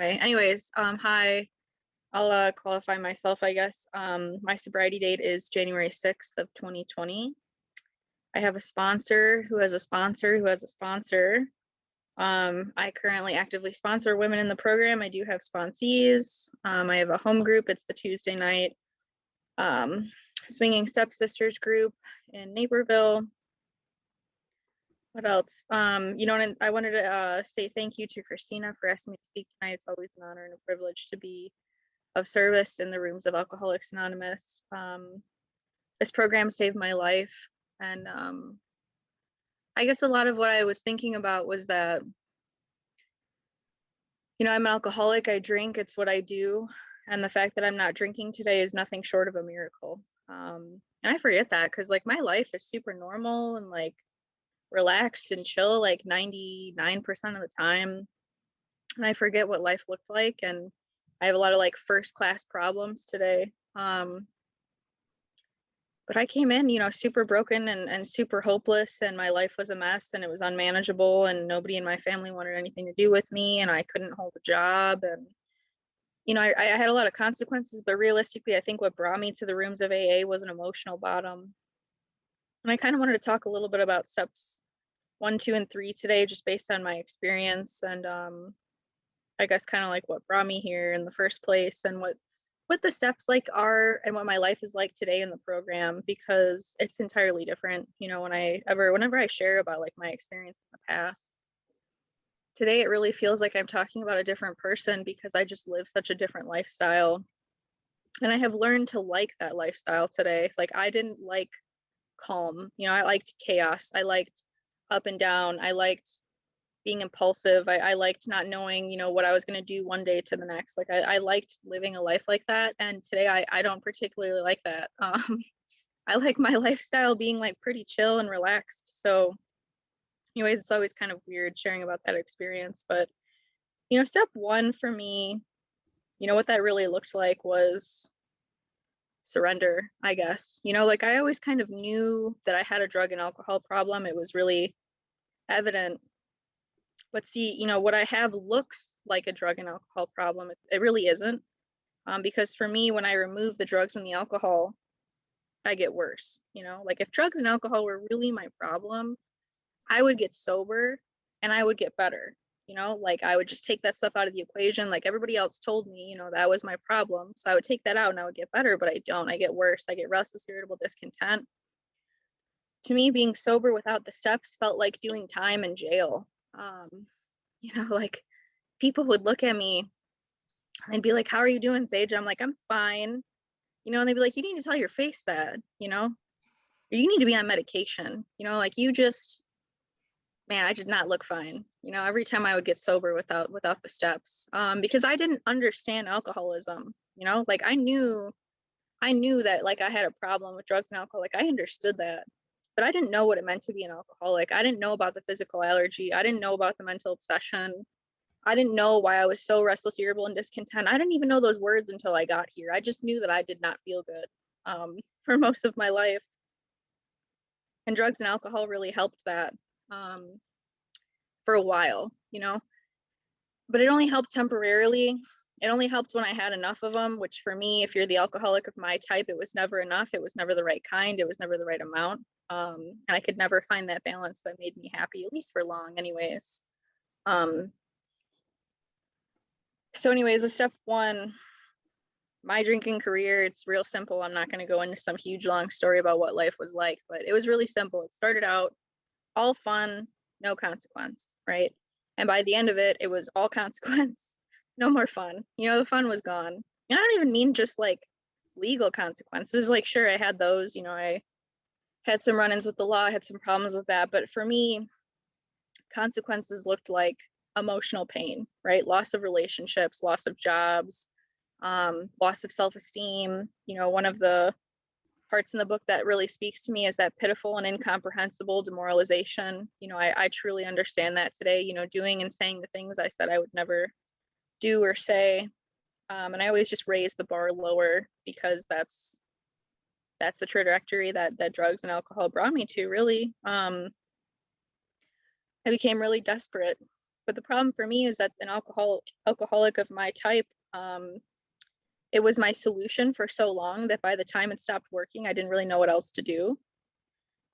way. Anyways, hi. I'll qualify myself, I guess. My sobriety date is January 6th of 2020. I have a sponsor who has a sponsor who has a sponsor. I currently actively sponsor women in the program. I do have sponsees. I have a home group. It's the Tuesday night Swinging Stepsisters group in Naperville. What else? And I wanted to say thank you to Christina for asking me to speak tonight. It's always an honor and a privilege to be of service in the rooms of Alcoholics Anonymous. This program saved my life. And I guess a lot of what I was thinking about was that, I'm an alcoholic, I drink, it's what I do. And the fact that I'm not drinking today is nothing short of a miracle. And I forget that because like my life is super normal and like relaxed and chill like 99% of the time. And I forget what life looked like. And I have a lot of like first class problems today. But I came in, super broken and super hopeless, and my life was a mess and it was unmanageable, and nobody in my family wanted anything to do with me, and I couldn't hold a job. And, I had a lot of consequences, but realistically, I think what brought me to the rooms of AA was an emotional bottom. And I kind of wanted to talk a little bit about steps 1, 2, and 3 today, just based on my experience and I guess kind of like what brought me here in the first place and what the steps like are and what my life is like today in the program, because it's entirely different, whenever I share about like my experience in the past. Today it really feels like I'm talking about a different person because I just live such a different lifestyle. And I have learned to like that lifestyle today. Like I didn't like calm, I liked chaos. I liked up and down. I liked being impulsive. I liked not knowing, what I was going to do one day to the next. Like I liked living a life like that. And today I don't particularly like that. I like my lifestyle being like pretty chill and relaxed. So anyways, it's always kind of weird sharing about that experience. But, step 1 for me, what that really looked like was surrender, I guess. Like I always kind of knew that I had a drug and alcohol problem. It was really evident. But see, what I have looks like a drug and alcohol problem. It really isn't. Because for me, when I remove the drugs and the alcohol, I get worse. Like if drugs and alcohol were really my problem, I would get sober and I would get better. Like I would just take that stuff out of the equation. Like everybody else told me, that was my problem. So I would take that out and I would get better, but I don't. I get worse. I get restless, irritable, discontent. To me, being sober without the steps felt like doing time in jail. Like people would look at me and they'd be like, "How are you doing, Sage?" I'm like, "I'm fine." And they'd be like, "You need to tell your face that, or you need to be on medication." Like you just, man, I did not look fine. Every time I would get sober without the steps, because I didn't understand alcoholism. Like I knew that like I had a problem with drugs and alcohol. Like I understood that, but I didn't know what it meant to be an alcoholic. I didn't know about the physical allergy. I didn't know about the mental obsession. I didn't know why I was so restless, irritable, and discontent. I didn't even know those words until I got here. I just knew that I did not feel good for most of my life. And drugs and alcohol really helped that for a while, but it only helped temporarily. It only helped when I had enough of them, which for me, if you're the alcoholic of my type, it was never enough. It was never the right kind. It was never the right amount. And I could never find that balance that made me happy, at least for long anyways. So anyways, with step 1, my drinking career, it's real simple. I'm not going to go into some huge long story about what life was like, but it was really simple. It started out all fun, no consequence, right? And by the end of it, it was all consequence, no more fun. The fun was gone. And I don't even mean just like legal consequences. Like, sure, I had those, I had some run-ins with the law, I had some problems with that. But for me, consequences looked like emotional pain, right? Loss of relationships, loss of jobs, loss of self-esteem. One of the parts in the book that really speaks to me is that pitiful and incomprehensible demoralization. I truly understand that today, doing and saying the things I said I would never do or say. And I always just raise the bar lower because that's the trajectory that drugs and alcohol brought me to, really. I became really desperate. But the problem for me is that an alcoholic of my type, it was my solution for so long that by the time it stopped working, I didn't really know what else to do.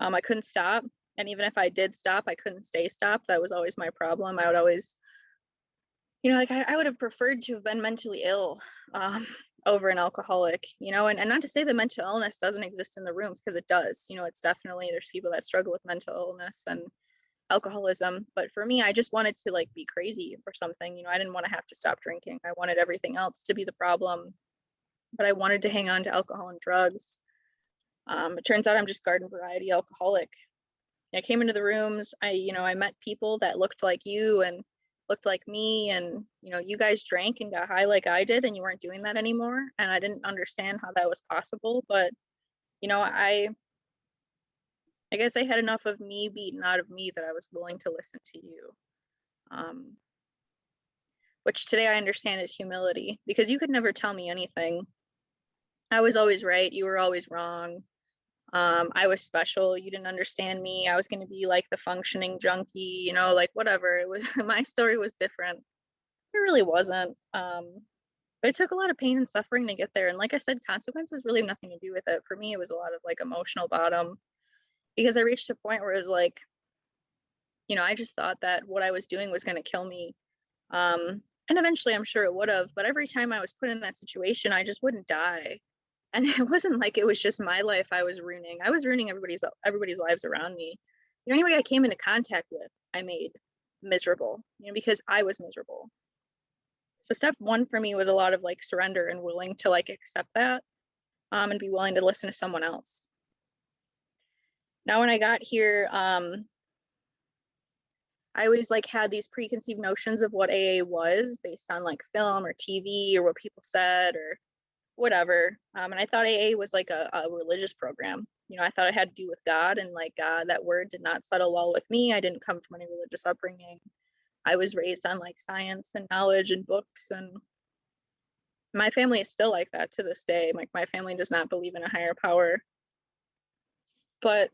I couldn't stop. And even if I did stop, I couldn't stay stopped. That was always my problem. I would always, like I would have preferred to have been mentally ill over an alcoholic, and not to say that mental illness doesn't exist in the rooms, because it does. It's definitely, there's people that struggle with mental illness and alcoholism. But for me, I just wanted to like be crazy or something. I didn't want to have to stop drinking. I wanted everything else to be the problem, but I wanted to hang on to alcohol and drugs. It turns out I'm just garden variety alcoholic. I came into the rooms, I met people that looked like you and looked like me, and you guys drank and got high like I did, and you weren't doing that anymore, and I didn't understand how that was possible. But I guess I had enough of me beaten out of me that I was willing to listen to you, which today I understand is humility, because you could never tell me anything. I was always right, you were always wrong. I was special, you didn't understand me, I was going to be like the functioning junkie, like whatever. It was my story was different. It really wasn't. But it took a lot of pain and suffering to get there, and like I said, consequences really have nothing to do with it. For me, it was a lot of like emotional bottom, because I reached a point where it was like, I just thought that what I was doing was going to kill me. And eventually I'm sure it would have, but every time I was put in that situation, I just wouldn't die. And it wasn't like it was just my life I was ruining. I was ruining everybody's lives around me. Anybody I came into contact with, I made miserable, because I was miserable. So step one for me was a lot of like surrender and willing to like accept that, and be willing to listen to someone else. Now, when I got here, I always like had these preconceived notions of what AA was based on like film or TV or what people said or whatever. And I thought AA was like a religious program. I thought it had to do with God, and like God, that word did not settle well with me. I didn't come from any religious upbringing. I was raised on like science and knowledge and books, and my family is still like that to this day. Like my family does not believe in a higher power. But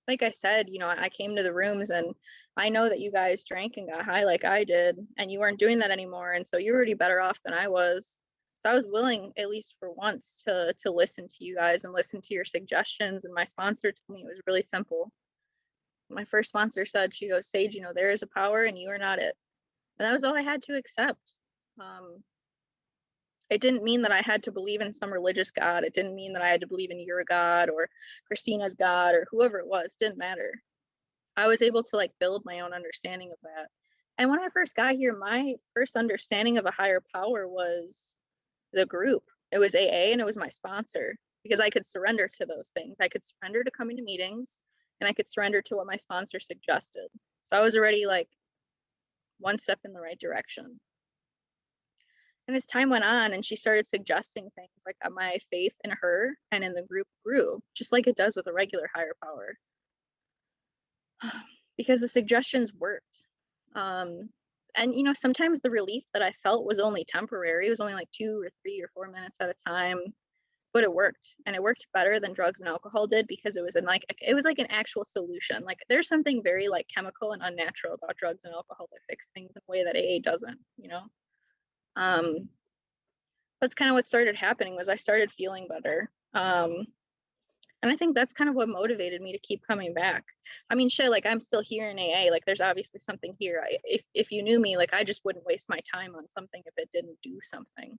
like I said, I came to the rooms, and I know that you guys drank and got high like I did, and you weren't doing that anymore. And so you're already better off than I was. So I was willing, at least for once, to listen to you guys and listen to your suggestions. And my sponsor told me it was really simple. My first sponsor said, she goes, Sage, there is a power and you are not it. And that was all I had to accept. It didn't mean that I had to believe in some religious God. It didn't mean that I had to believe in your God or Christina's God or whoever it was. It didn't matter. I was able to like build my own understanding of that. And when I first got here, my first understanding of a higher power was the group. It was AA, and it was my sponsor, because I could surrender to those things. I could surrender to coming to meetings, and I could surrender to what my sponsor suggested. So I was already like one step in the right direction. And as time went on and she started suggesting things, like my faith in her and in the group grew, just like it does with a regular higher power, because the suggestions worked. And sometimes the relief that I felt was only temporary. It was only like 2 or 3 or 4 minutes at a time, but it worked, and it worked better than drugs and alcohol did, because it was like an actual solution. Like there's something very like chemical and unnatural about drugs and alcohol that fix things in a way that AA doesn't. That's kind of what started happening, was I started feeling better. And I think that's kind of what motivated me to keep coming back. I mean, shit, like I'm still here in AA. Like there's obviously something here. If you knew me, like I just wouldn't waste my time on something if it didn't do something.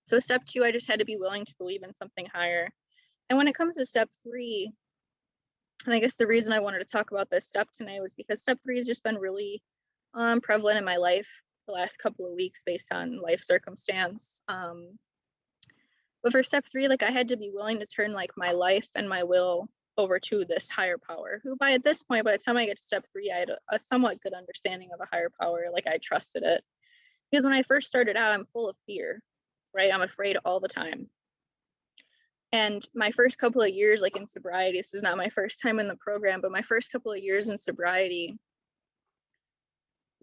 So step 2, I just had to be willing to believe in something higher. And when it comes to step 3, and I guess the reason I wanted to talk about this step tonight was because step 3 has just been really prevalent in my life the last couple of weeks based on life circumstance. But for step 3, like I had to be willing to turn like my life and my will over to this higher power, who by the time I get to step 3, I had a somewhat good understanding of a higher power. Like I trusted it, because when I first started out, I'm full of fear, right? I'm afraid all the time. And my first couple of years, like in sobriety, this is not my first time in the program, but my first couple of years in sobriety,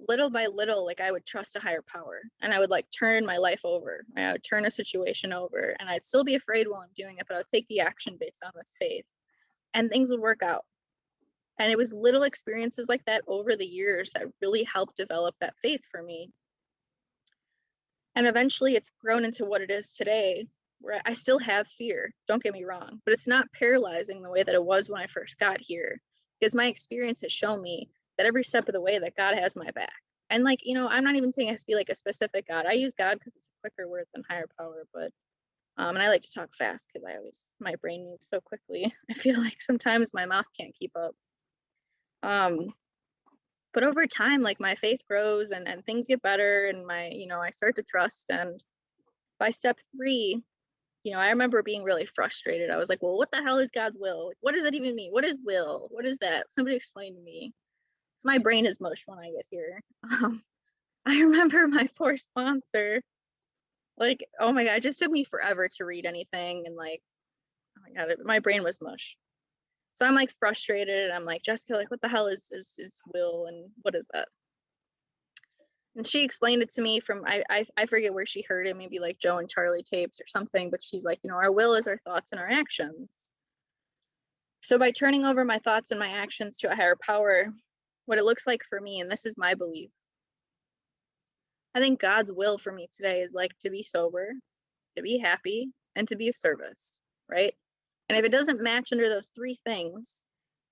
little by little, like I would trust a higher power, and I would like turn my life over. I would turn a situation over, and I'd still be afraid while I'm doing it, but I would take the action based on this faith, and things would work out. And it was little experiences like that over the years that really helped develop that faith for me. And eventually it's grown into what it is today, where I still have fear, don't get me wrong, but it's not paralyzing the way that it was when I first got here, because my experience has shown me that every step of the way that God has my back. And like, I'm not even saying it has to be like a specific God. I use God because it's a quicker word than higher power, but and I like to talk fast because my brain moves so quickly. I feel like sometimes my mouth can't keep up. But over time, like my faith grows and things get better, and I start to trust. And by step 3, I remember being really frustrated. I was like, well, what the hell is God's will? Like, what does that even mean? What is will? What is that? Somebody explain to me. My brain is mush when I get here. I remember my poor sponsor, like, oh my God, it just took me forever to read anything. And like, oh my God, my brain was mush. So I'm like frustrated, and I'm like, Jessica, like, what the hell is will, and what is that? And she explained it to me from, I forget where she heard it, maybe like Joe and Charlie tapes or something, but she's like, our will is our thoughts and our actions. So by turning over my thoughts and my actions to a higher power, what it looks like for me, and this is my belief, I think God's will for me today is like to be sober, to be happy, and to be of service, right? And if it doesn't match under those 3 things,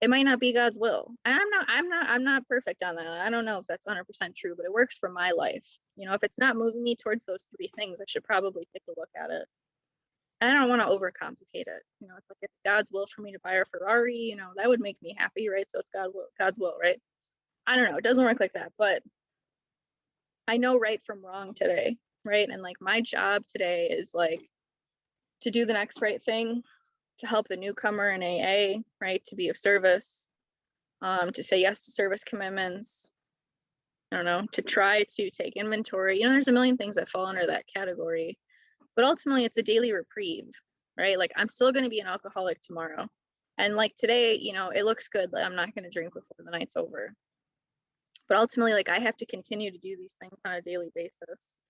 it might not be God's will. And I'm not perfect on that. I don't know if that's 100% true, but it works for my life. If it's not moving me towards those 3 things, I should probably take a look at it. And I don't want to overcomplicate it. It's like, if God's will for me to buy a Ferrari, that would make me happy, right? So it's God's will, right? I don't know. It doesn't work like that, but I know right from wrong today, right? And like my job today is like to do the next right thing, to help the newcomer in AA, right? To be of service, to say yes to service commitments, I don't know, to try to take inventory. There's a million things that fall under that category, but ultimately it's a daily reprieve, right? Like I'm still going to be an alcoholic tomorrow. And like today, it looks good that I'm not going to drink before the night's over. But ultimately, like I have to continue to do these things on a daily basis.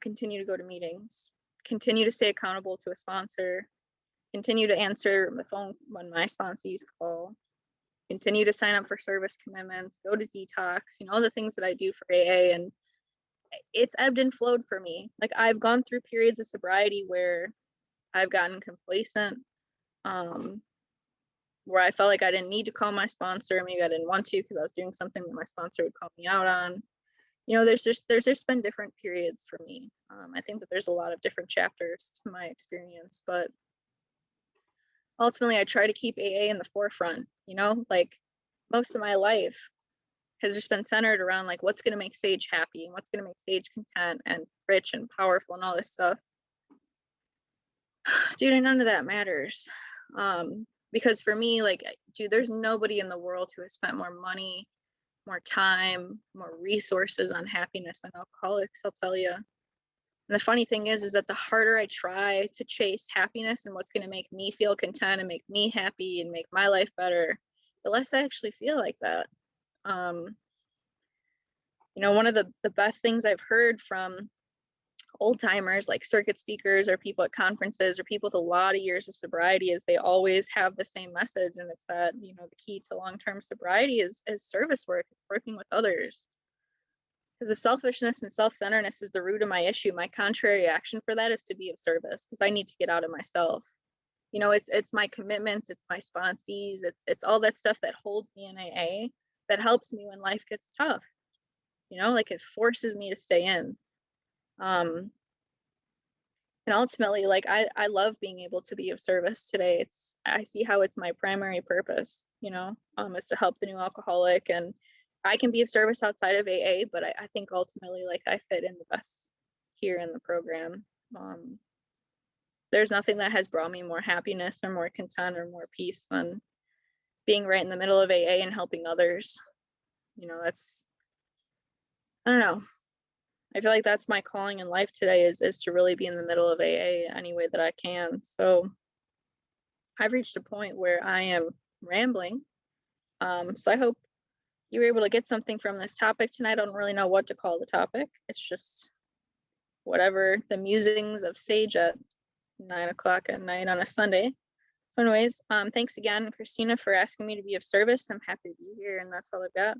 Continue to go to meetings, continue to stay accountable to a sponsor, continue to answer the phone when my sponsees call, continue to sign up for service commitments, go to detox, all the things that I do for AA. And it's ebbed and flowed for me. Like I've gone through periods of sobriety where I've gotten complacent, where I felt like I didn't need to call my sponsor. Maybe I didn't want to because I was doing something that my sponsor would call me out on. There's just been different periods for me. I think that there's a lot of different chapters to my experience, but ultimately I try to keep AA in the forefront. Like most of my life has just been centered around like what's going to make Sage happy and what's going to make Sage content and rich and powerful and all this stuff. Dude, and none of that matters. Because for me, like, dude, there's nobody in the world who has spent more money, more time, more resources on happiness than alcoholics, I'll tell you. And the funny thing is that the harder I try to chase happiness and what's going to make me feel content and make me happy and make my life better, the less I actually feel like that. One of the best things I've heard from old timers, like circuit speakers or people at conferences or people with a lot of years of sobriety, is they always have the same message. And it's that, the key to long-term sobriety is service work, working with others. Because if selfishness and self-centeredness is the root of my issue, my contrary action for that is to be of service, because I need to get out of myself. It's my commitments, it's my sponsees, it's all that stuff that holds me in AA that helps me when life gets tough. Like it forces me to stay in. And ultimately, like I love being able to be of service today. I see how it's my primary purpose, is to help the new alcoholic. And I can be of service outside of AA, but I think ultimately, like, I fit in the best here in the program. There's nothing that has brought me more happiness or more content or more peace than being right in the middle of AA and helping others. That's, I don't know. I feel like that's my calling in life today is to really be in the middle of AA any way that I can. So I've reached a point where I am rambling. So I hope you were able to get something from this topic tonight. I don't really know what to call the topic. It's just whatever the musings of Sage at 9 o'clock at night on a Sunday. So anyways, thanks again, Christina, for asking me to be of service. I'm happy to be here, and that's all I've got.